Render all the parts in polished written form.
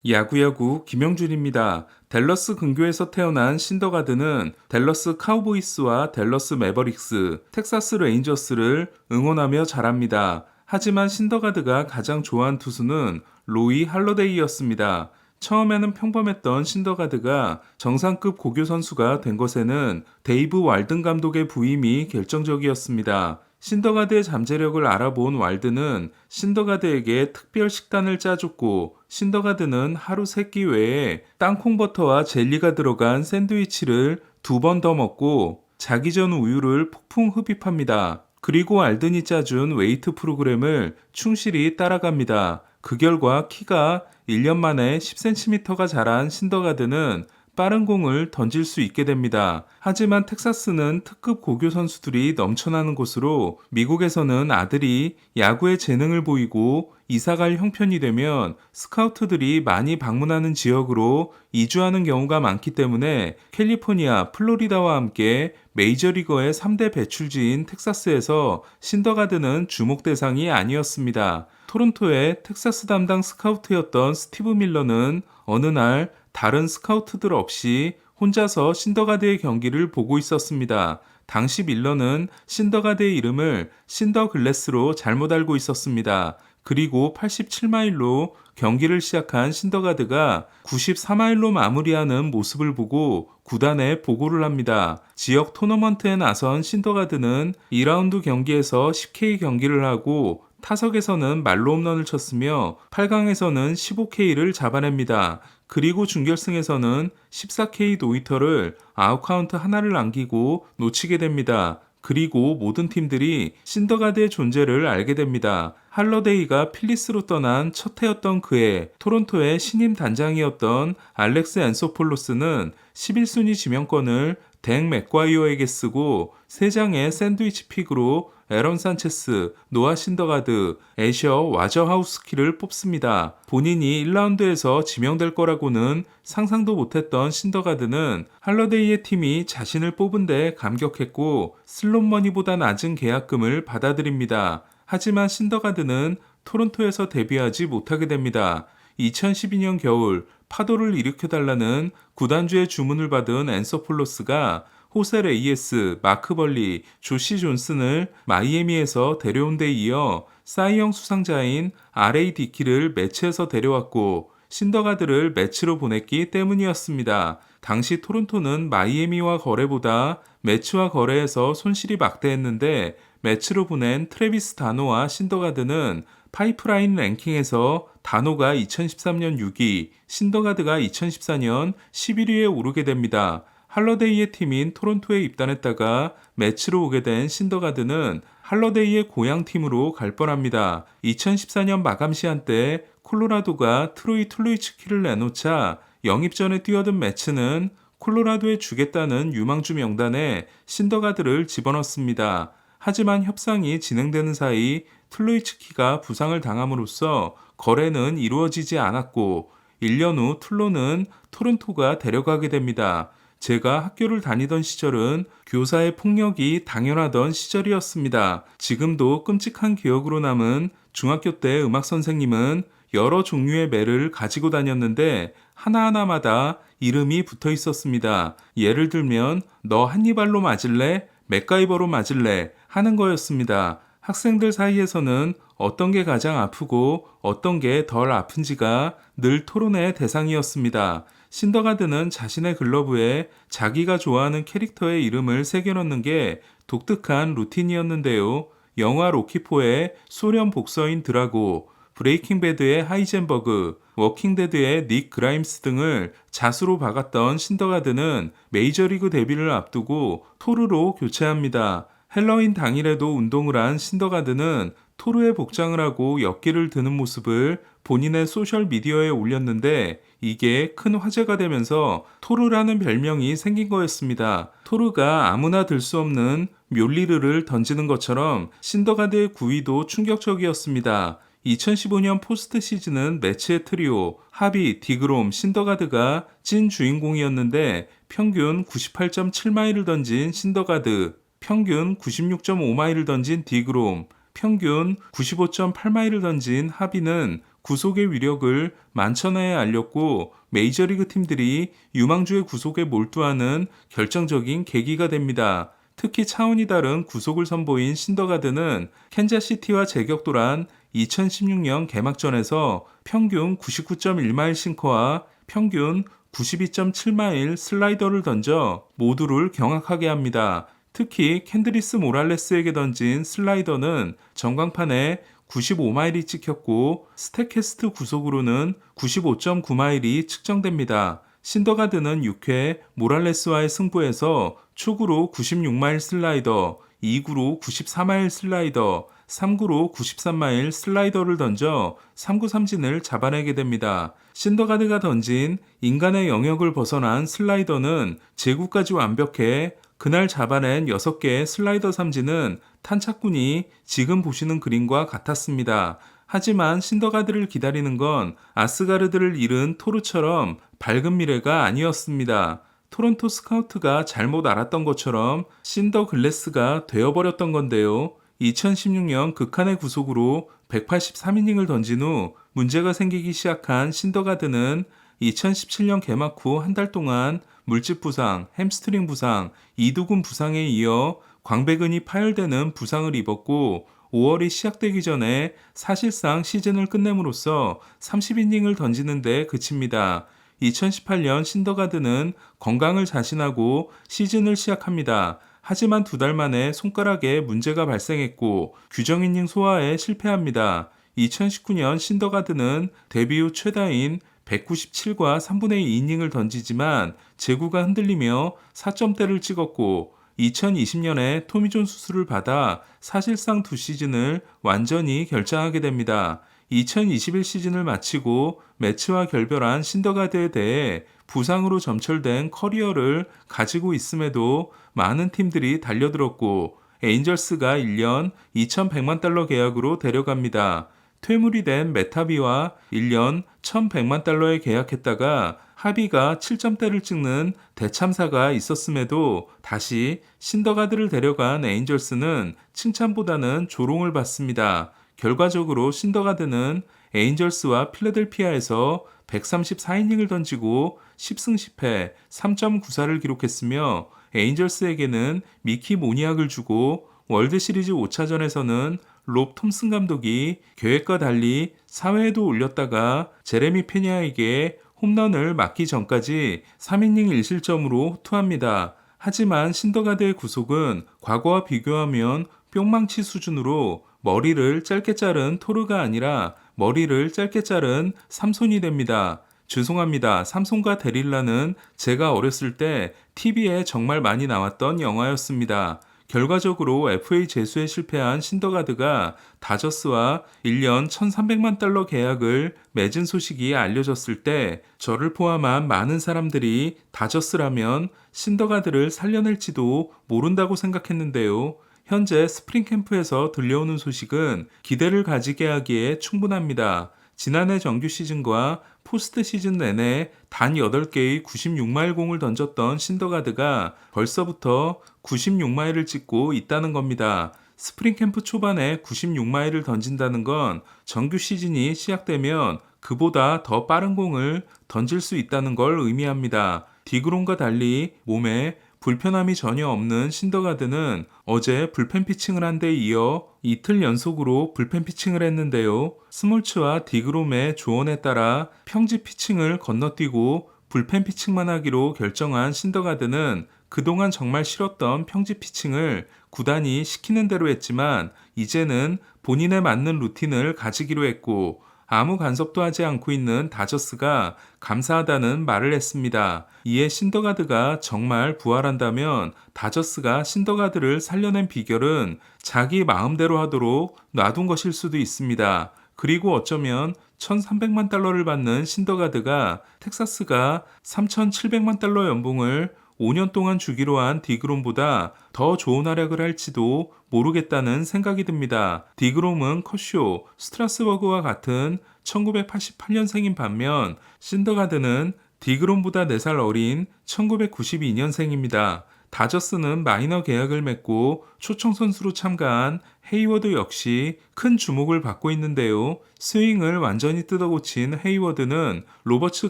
야구야구 김영준입니다. 댈러스 근교에서 태어난 신더가드는 댈러스 카우보이스와 댈러스 매버릭스, 텍사스 레인저스를 응원하며 자랍니다. 하지만 신더가드가 가장 좋아한 투수는 로이 할러데이였습니다. 처음에는 평범했던 신더가드가 정상급 고교 선수가 된 것에는 데이브 왈든 감독의 부임이 결정적이었습니다. 신더가드의 잠재력을 알아본 왈드는 신더가드에게 특별 식단을 짜줬고, 신더가드는 하루 3끼 외에 땅콩버터와 젤리가 들어간 샌드위치를 2번 더 먹고 자기 전 우유를 폭풍 흡입합니다. 그리고 알든이 짜준 웨이트 프로그램을 충실히 따라갑니다. 그 결과 키가 1년 만에 10cm가 자란 신더가드는 빠른 공을 던질 수 있게 됩니다. 하지만 텍사스는 특급 고교 선수들이 넘쳐나는 곳으로 미국에서는 아들이 야구에 재능을 보이고 이사갈 형편이 되면 스카우트들이 많이 방문하는 지역으로 이주하는 경우가 많기 때문에 캘리포니아, 플로리다와 함께 메이저리거의 3대 배출지인 텍사스에서 신더가드는 주목 대상이 아니었습니다. 토론토의 텍사스 담당 스카우트였던 스티브 밀러는 어느 날 다른 스카우트들 없이 혼자서 신더가드의 경기를 보고 있었습니다. 당시 밀러는 신더가드의 이름을 신더글래스로 잘못 알고 있었습니다. 그리고 87마일로 경기를 시작한 신더가드가 94마일로 마무리하는 모습을 보고 구단에 보고를 합니다. 지역 토너먼트에 나선 신더가드는 2라운드 경기에서 10K 경기를 하고 타석에서는 말로 홈런을 쳤으며 8강에서는 15K를 잡아냅니다. 그리고 준결승에서는 14K 노히터를 아웃카운트 하나를 남기고 놓치게 됩니다. 그리고 모든 팀들이 신더가드의 존재를 알게 됩니다. 할러데이가 필리스로 떠난 첫 해였던 그해 토론토의 신임 단장이었던 알렉스 앤소폴로스는 11순위 지명권을 댕 맥과이어에게 쓰고 3장의 샌드위치 픽으로 에런 산체스, 노아 신더가드, 애셔 와저하우스키를 뽑습니다. 본인이 1라운드에서 지명될 거라고는 상상도 못했던 신더가드는 할러데이의 팀이 자신을 뽑은 데 감격했고 슬롯머니보다 낮은 계약금을 받아들입니다. 하지만 신더가드는 토론토에서 데뷔하지 못하게 됩니다. 2012년 겨울 파도를 일으켜달라는 구단주의 주문을 받은 앤서폴로스가 호세 레이에스, 마크 벌리, 조시 존슨을 마이애미에서 데려온 데 이어 사이영 수상자인 R.A. 디키를 매치에서 데려왔고 신더가드를 매치로 보냈기 때문이었습니다. 당시 토론토는 마이애미와 거래보다 매치와 거래에서 손실이 막대했는데 매치로 보낸 트래비스 다노와 신더가드는 파이프라인 랭킹에서 다노가 2013년 6위, 신더가드가 2014년 11위에 오르게 됩니다. 할러데이의 팀인 토론토에 입단했다가 매치로 오게 된 신더가드는 할러데이의 고향팀으로 갈 뻔합니다. 2014년 마감 시한 때 콜로라도가 트로이 툴로이츠키를 내놓자 영입전에 뛰어든 매치는 콜로라도에 주겠다는 유망주 명단에 신더가드를 집어넣습니다. 하지만 협상이 진행되는 사이 툴로이츠키가 부상을 당함으로써 거래는 이루어지지 않았고 1년 후 툴로는 토론토가 데려가게 됩니다. 제가 학교를 다니던 시절은 교사의 폭력이 당연하던 시절이었습니다. 지금도 끔찍한 기억으로 남은 중학교 때 음악 선생님은 여러 종류의 매를 가지고 다녔는데 하나하나마다 이름이 붙어 있었습니다. 예를 들면 너 한니발로 맞을래? 맥가이버로 맞을래? 하는 거였습니다. 학생들 사이에서는 어떤 게 가장 아프고 어떤 게 덜 아픈지가 늘 토론의 대상이었습니다. 신더가드는 자신의 글러브에 자기가 좋아하는 캐릭터의 이름을 새겨넣는 게 독특한 루틴이었는데요. 영화 로키포의 소련 복서인 드라고, 브레이킹 배드의 하이젠버그, 워킹데드의 닉 그라임스 등을 자수로 박았던 신더가드는 메이저리그 데뷔를 앞두고 토르로 교체합니다. 헬로윈 당일에도 운동을 한 신더가드는 토르의 복장을 하고 역기를 드는 모습을 본인의 소셜미디어에 올렸는데 이게 큰 화제가 되면서 토르라는 별명이 생긴 거였습니다. 토르가 아무나 들 수 없는 묠리르를 던지는 것처럼 신더가드의 구위도 충격적이었습니다. 2015년 포스트 시즌은 매치의 트리오, 하비, 디그롬, 신더가드가 찐 주인공이었는데 평균 98.7마일을 던진 신더가드, 평균 96.5마일을 던진 디그롬, 평균 95.8마일을 던진 하비는 구속의 위력을 만천하에 알렸고 메이저리그 팀들이 유망주의 구속에 몰두하는 결정적인 계기가 됩니다. 특히 차원이 다른 구속을 선보인 신더가드는 캔자시티와 재격돌한 2016년 개막전에서 평균 99.1마일 싱커와 평균 92.7마일 슬라이더를 던져 모두를 경악하게 합니다. 특히 캔드리스 모랄레스에게 던진 슬라이더는 전광판에 95마일이 찍혔고 스태캐스트 구속으로는 95.9마일이 측정됩니다. 신더가드는 6회 모랄레스와의 승부에서 초구로 96마일 슬라이더, 2구로 94마일 슬라이더, 3구로 93마일 슬라이더를 던져 3구 삼진을 잡아내게 됩니다. 신더가드가 던진 인간의 영역을 벗어난 슬라이더는 제구까지 완벽해 그날 잡아낸 6개의 슬라이더 삼진은 탄착군이 지금 보시는 그림과 같았습니다. 하지만 신더가드를 기다리는 건 아스가르드를 잃은 토르처럼 밝은 미래가 아니었습니다. 토론토 스카우트가 잘못 알았던 것처럼 신더 글래스가 되어버렸던 건데요. 2016년 극한의 구속으로 183이닝을 던진 후 문제가 생기기 시작한 신더가드는 2017년 개막 후 한 달 동안 물집 부상, 햄스트링 부상, 이두근 부상에 이어 광배근이 파열되는 부상을 입었고 5월이 시작되기 전에 사실상 시즌을 끝냄으로써 30이닝을 던지는 데 그칩니다. 2018년 신더가드는 건강을 자신하고 시즌을 시작합니다. 하지만 2달 만에 손가락에 문제가 발생했고 규정 이닝 소화에 실패합니다. 2019년 신더가드는 데뷔 후 최다인 197과 3분의 2 이닝을 던지지만 제구가 흔들리며 4점대를 찍었고 2020년에 토미존 수술을 받아 사실상 2시즌을 완전히 결장하게 됩니다. 2021 시즌을 마치고 매치와 결별한 신더가드에 대해 부상으로 점철된 커리어를 가지고 있음에도 많은 팀들이 달려들었고 에인절스가 1년 2,100만 달러 계약으로 데려갑니다. 퇴물이 된 메타비와 1년 1,100만 달러에 계약했다가 합의가 7점대를 찍는 대참사가 있었음에도 다시 신더가드를 데려간 에인절스는 칭찬보다는 조롱을 받습니다. 결과적으로 신더가드는 에인절스와 필라델피아에서 134이닝을 던지고 10승 10패 3.94를 기록했으며 에인절스에게는 미키 모니악을 주고 월드시리즈 5차전에서는 롭 톰슨 감독이 계획과 달리 4회에도 올렸다가 제레미 페냐에게 홈런을 맞기 전까지 3이닝 1실점으로 호투합니다. 하지만 신더가드의 구속은 과거와 비교하면 뿅망치 수준으로 머리를 짧게 자른 토르가 아니라 머리를 짧게 자른 삼손이 됩니다. 죄송합니다. 삼손과 데릴라는 제가 어렸을 때 TV에 정말 많이 나왔던 영화였습니다. 결과적으로 FA 제수에 실패한 신더가드가 다저스와 1년 1,300만 달러 계약을 맺은 소식이 알려졌을 때 저를 포함한 많은 사람들이 다저스라면 신더가드를 살려낼지도 모른다고 생각했는데요. 현재 스프링 캠프에서 들려오는 소식은 기대를 가지게 하기에 충분합니다. 지난해 정규 시즌과 포스트 시즌 내내 단 8개의 96마일 공을 던졌던 신더가드가 벌써부터 96마일을 찍고 있다는 겁니다. 스프링 캠프 초반에 96마일을 던진다는 건 정규 시즌이 시작되면 그보다 더 빠른 공을 던질 수 있다는 걸 의미합니다. 디그롬과 달리 몸에 불편함이 전혀 없는 신더가드는 어제 불펜 피칭을 한 데 이어 이틀 연속으로 불펜 피칭을 했는데요. 스몰츠와 디그롬의 조언에 따라 평지 피칭을 건너뛰고 불펜 피칭만 하기로 결정한 신더가드는 그동안 정말 싫었던 평지 피칭을 구단이 시키는 대로 했지만 이제는 본인에 맞는 루틴을 가지기로 했고 아무 간섭도 하지 않고 있는 다저스가 감사하다는 말을 했습니다. 이에 신더가드가 정말 부활한다면 다저스가 신더가드를 살려낸 비결은 자기 마음대로 하도록 놔둔 것일 수도 있습니다. 그리고 어쩌면 1,300만 달러를 받는 신더가드가 텍사스가 3,700만 달러 연봉을 5년 동안 주기로 한 디그롬보다 더 좋은 활약을 할지도 모르겠다는 생각이 듭니다. 디그롬은 커쇼, 스트라스버그와 같은 1988년생인 반면 신더가드는 디그롬보다 4살 어린 1992년생입니다. 다저스는 마이너 계약을 맺고 초청 선수로 참가한 헤이워드 역시 큰 주목을 받고 있는데요. 스윙을 완전히 뜯어고친 헤이워드는 로버츠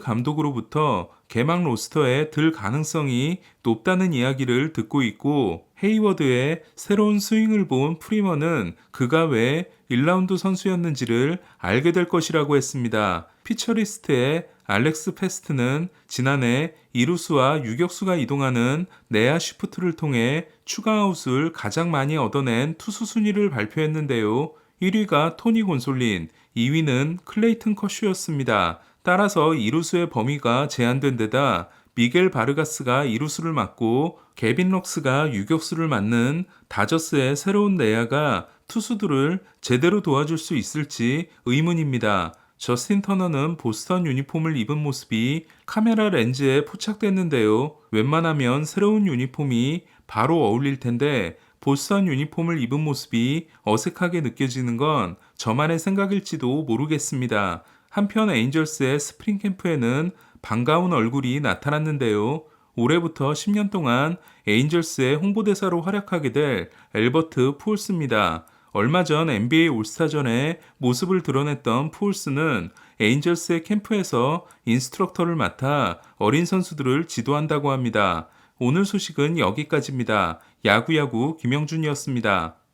감독으로부터 개막 로스터에 들 가능성이 높다는 이야기를 듣고 있고, 헤이워드의 새로운 스윙을 본 프리먼은 그가 왜 1라운드 선수였는지를 알게 될 것이라고 했습니다. 피처리스트의 알렉스 페스트는 지난해 이루수와 유격수가 이동하는 내야 시프트를 통해 추가 아웃을 가장 많이 얻어낸 투수 순위를 발표했는데요. 1위가 토니 곤솔린, 2위는 클레이튼 커쇼였습니다. 따라서 이루수의 범위가 제한된 데다 미겔 바르가스가 이루수를 맡고 개빈 럭스가 유격수를 맡는 다저스의 새로운 내야가 투수들을 제대로 도와줄 수 있을지 의문입니다. 저스틴 터너는 보스턴 유니폼을 입은 모습이 카메라 렌즈에 포착됐는데요. 웬만하면 새로운 유니폼이 바로 어울릴 텐데 보스턴 유니폼을 입은 모습이 어색하게 느껴지는 건 저만의 생각일지도 모르겠습니다. 한편 에인절스의 스프링 캠프에는 반가운 얼굴이 나타났는데요. 올해부터 10년 동안 에인절스의 홍보대사로 활약하게 될 엘버트 푸올스입니다. 얼마 전 NBA 올스타전에 모습을 드러냈던 푸올스는 에인절스의 캠프에서 인스트럭터를 맡아 어린 선수들을 지도한다고 합니다. 오늘 소식은 여기까지입니다. 야구야구 김영준이었습니다.